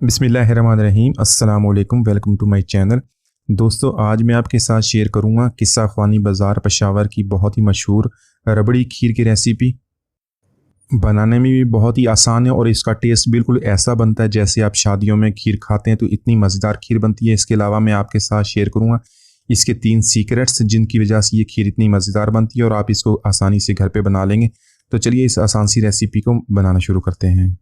बिस्मिल्लाहिर्रहमानिर्रहीम। अस्सलाम वालेकुम, वेलकम टू माय चैनल। दोस्तों, आज मैं आपके साथ शेयर करूंगा किस्सा ख्वानी बाज़ार पेशावर की बहुत ही मशहूर रबड़ी खीर की रेसिपी। बनाने में भी बहुत ही आसान है और इसका टेस्ट बिल्कुल ऐसा बनता है जैसे आप शादियों में खीर खाते हैं, तो इतनी मज़ेदार खीर बनती है। इसके अलावा मैं आपके साथ शेयर करूँगा इसके 3 सीक्रेट्स जिनकी वजह से ये खीर इतनी मज़ेदार बनती है और आप इसको आसानी से घर पर बना लेंगे। तो चलिए इस आसान सी रेसिपी को बनाना शुरू करते हैं।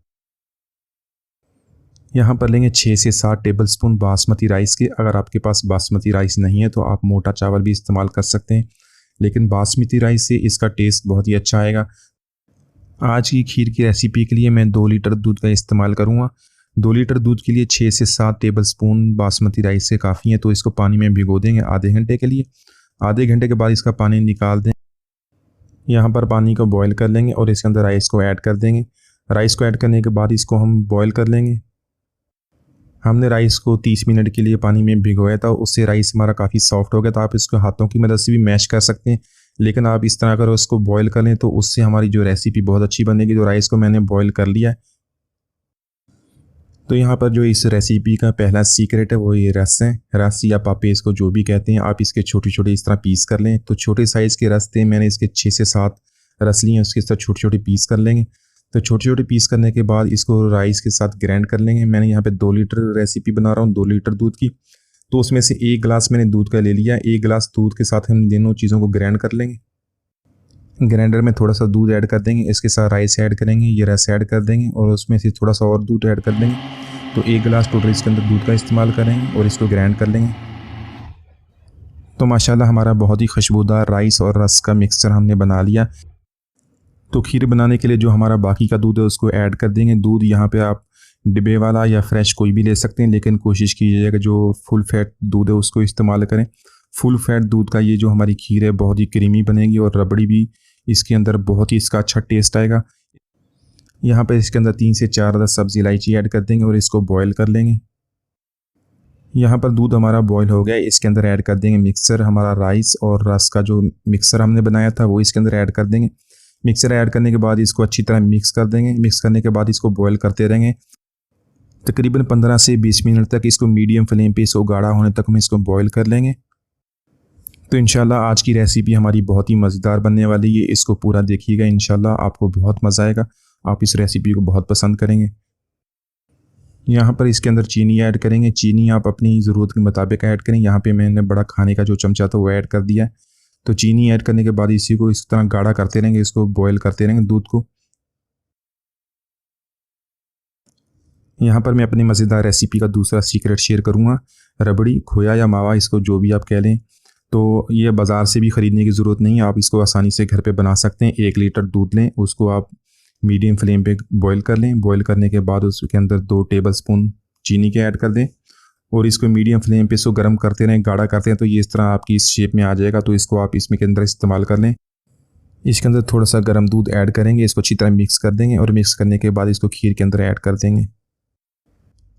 यहाँ पर लेंगे 6 से 7 टेबलस्पून बासमती राइस के। अगर आपके पास बासमती राइस नहीं है तो आप मोटा चावल भी इस्तेमाल कर सकते हैं, लेकिन बासमती राइस से इसका टेस्ट बहुत ही अच्छा आएगा। आज की खीर की रेसिपी के लिए मैं 2 लीटर दूध का इस्तेमाल करूँगा। 2 लीटर दूध के लिए 6 से 7 टेबलस्पून बासमती राइस से काफ़ी है। तो इसको पानी में भिगो देंगे आधे घंटे के लिए। आधे घंटे के बाद इसका पानी निकाल दें। यहाँ पर पानी को बॉयल कर लेंगे और इसके अंदर राइस को ऐड कर देंगे। राइस को ऐड करने के बाद इसको हम बॉयल कर लेंगे। हमने राइस को 30 मिनट के लिए पानी में भिगोया था, उससे राइस हमारा काफ़ी सॉफ्ट हो गया था। आप इसको हाथों की मदद से भी मैश कर सकते हैं, लेकिन आप इस तरह अगर उसको बॉयल कर लें तो उससे हमारी जो रेसिपी बहुत अच्छी बनेगी। तो राइस को मैंने बॉयल कर लिया है। तो यहाँ पर जो इस रेसिपी का पहला सीक्रेट है वो ये रस है। रस या पापे इसको जो भी कहते हैं, आप इसके छोटे छोटे इस तरह पीस कर लें। तो छोटे साइज़ के रस थे, मैंने इसके 6 से 7 रस लिए, उसके इस तरह छोटे छोटे पीस कर लेंगे। तो छोटे छोटे पीस करने के बाद इसको राइस के साथ ग्राइंड कर लेंगे। मैंने यहाँ पे 2 लीटर रेसिपी बना रहा हूँ, 2 लीटर दूध की। तो उसमें से 1 गिलास मैंने दूध का ले लिया। 1 गिलास दूध के साथ हम दोनों चीज़ों को ग्राइंड कर लेंगे। ग्राइंडर में थोड़ा सा दूध ऐड कर देंगे, इसके साथ राइस ऐड करेंगे, ये रस ऐड कर देंगे और उसमें से थोड़ा सा और दूध ऐड कर देंगे। तो 1 गिलास टोटल इसके अंदर दूध का इस्तेमाल करेंगे और इसको ग्राइंड कर लेंगे। तो माशाल्लाह हमारा बहुत ही खुशबूदार राइस और रस का मिक्सचर हमने बना लिया। तो खीर बनाने के लिए जो हमारा बाकी का दूध है उसको ऐड कर देंगे। दूध यहाँ पे आप डिब्बे वाला या फ्रेश कोई भी ले सकते हैं, लेकिन कोशिश कीजिएगा जो फुल फैट दूध है उसको इस्तेमाल करें। फुल फैट दूध का ये जो हमारी खीर है बहुत ही क्रीमी बनेगी और रबड़ी भी इसके अंदर बहुत ही इसका अच्छा टेस्ट आएगा। यहाँ पर इसके अंदर 3 से 4 अदद सब्ज़ी इलायची ऐड कर देंगे और इसको बॉयल कर लेंगे। यहाँ पर दूध हमारा बॉयल हो गया, इसके अंदर ऐड कर देंगे मिक्सर। हमारा राइस और रस का जो मिक्सर हमने बनाया था वो इसके अंदर ऐड कर देंगे। मिक्सर ऐड करने के बाद इसको अच्छी तरह मिक्स कर देंगे। मिक्स करने के बाद इसको बॉयल करते रहेंगे तकरीबन 15 से 20 मिनट तक। इसको मीडियम फ्लेम पे इसको गाढ़ा होने तक हम इसको बॉयल कर लेंगे। तो इंशाल्लाह आज की रेसिपी हमारी बहुत ही मज़ेदार बनने वाली है। इसको पूरा देखिएगा, इंशाल्लाह आपको बहुत मज़ा आएगा। आप इस रेसिपी को बहुत पसंद करेंगे। यहाँ पर इसके अंदर चीनी ऐड करेंगे। चीनी आप अपनी ज़रूरत के मुताबिक ऐड करें। यहाँ पर मैंने बड़ा खाने का जो चमचा था वो ऐड कर दिया है। तो चीनी ऐड करने के बाद इसी को इस तरह गाढ़ा करते रहेंगे, इसको बॉयल करते रहेंगे दूध को। यहाँ पर मैं अपनी मज़ेदार रेसिपी का दूसरा सीक्रेट शेयर करूँगा। रबड़ी, खोया या मावा, इसको जो भी आप कह लें, तो ये बाज़ार से भी ख़रीदने की ज़रूरत नहीं है। आप इसको आसानी से घर पे बना सकते हैं। 1 लीटर दूध लें, उसको आप मीडियम फ्लेम पे बॉयल कर लें। बॉयल करने के बाद उसके अंदर 2 टेबलस्पून चीनी के ऐड कर दें और इसको मीडियम फ्लेम पे इसको गर्म करते रहें, गाढ़ा करते हैं। तो ये इस तरह आपकी इस शेप में आ जाएगा। तो इसको आप इसमें के अंदर इस्तेमाल कर लें। इसके अंदर थोड़ा सा गर्म दूध ऐड करेंगे, इसको अच्छी तरह मिक्स कर देंगे और मिक्स करने के बाद इसको खीर के अंदर ऐड कर देंगे।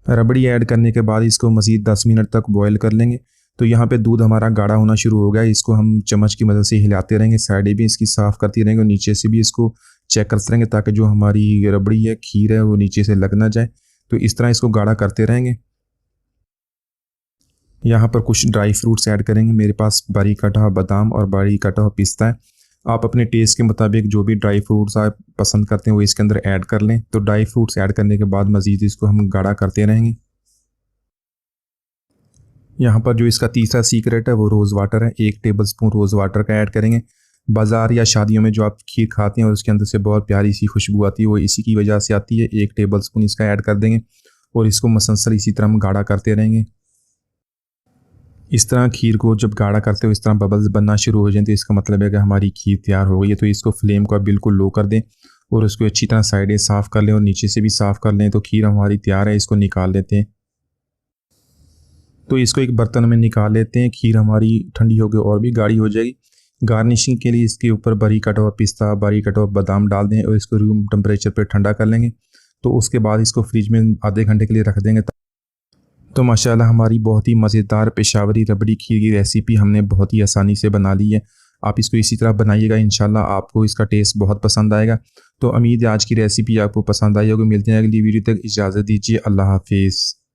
रबड़ी ऐड करने के बाद इसको मज़ीद 10 मिनट तक बॉयल कर लेंगे। तो यहाँ पे दूध हमारा गाढ़ा होना शुरू हो गया। इसको हम चम्मच की मदद से हिलाते रहेंगे, साइडें भी इसकी साफ़ करती रहेंगे और नीचे से भी इसको चेक करते रहेंगे ताकि जो हमारी रबड़ी है, खीर है, वो नीचे से लग ना जाए। तो इस तरह इसको गाढ़ा करते रहेंगे। यहाँ पर कुछ ड्राई फ्रूट्स ऐड करेंगे। मेरे पास बारीक कटा हुआ बादाम और बारीक कटा हुआ पिस्ता है। आप अपने टेस्ट के मुताबिक जो भी ड्राई फ्रूट्स आप पसंद करते हैं वो इसके अंदर ऐड कर लें। तो ड्राई फ्रूट्स ऐड करने के बाद मज़ीद इसको हम गाढ़ा करते रहेंगे। यहाँ पर जो इसका तीसरा सीक्रेट है वो रोज़ वाटर है। 1 टेबलस्पून रोज़ वाटर का ऐड करेंगे। बाज़ार या शादियों में जो आप खीर खाते हैं और उसके अंदर से बहुत प्यारी सी खुशबू आती है, वो इसी की वजह से आती है। 1 टेबलस्पून इसका ऐड कर देंगे और इसको मसलसल इसी तरह हम गाढ़ा करते रहेंगे। इस तरह खीर को जब गाढ़ा करते हो इस तरह बबल्स बनना शुरू हो जाए तो इसका मतलब है कि हमारी खीर तैयार हो गई है। तो इसको फ्लेम को आप बिल्कुल लो कर दें और उसको अच्छी तरह साइडें साफ़ कर लें और नीचे से भी साफ़ कर लें। तो खीर हमारी तैयार है। इसको निकाल लेते हैं। तो इसको एक बर्तन में निकाल लेते हैं। खीर हमारी ठंडी हो गई और भी गाढ़ी हो जाएगी। गार्निशिंग के लिए इसके ऊपर बारीक कटा हुआ पिस्ता, बारीक कटा हुआ बादाम डाल दें और इसको रूम टेम्परेचर पर ठंडा कर लेंगे। तो उसके बाद इसको फ्रिज में आधे घंटे के लिए रख देंगे। तो माशाल्लाह हमारी बहुत ही मज़ेदार पेशावरी रबड़ी खीर की रेसिपी हमने बहुत ही आसानी से बना ली है। आप इसको इसी तरह बनाइएगा, इंशाल्लाह आपको इसका टेस्ट बहुत पसंद आएगा। तो उम्मीद है आज की रेसिपी आपको पसंद आई होगी। मिलते हैं अगली वीडियो तक, इजाज़त दीजिए, अल्लाह हाफिज़।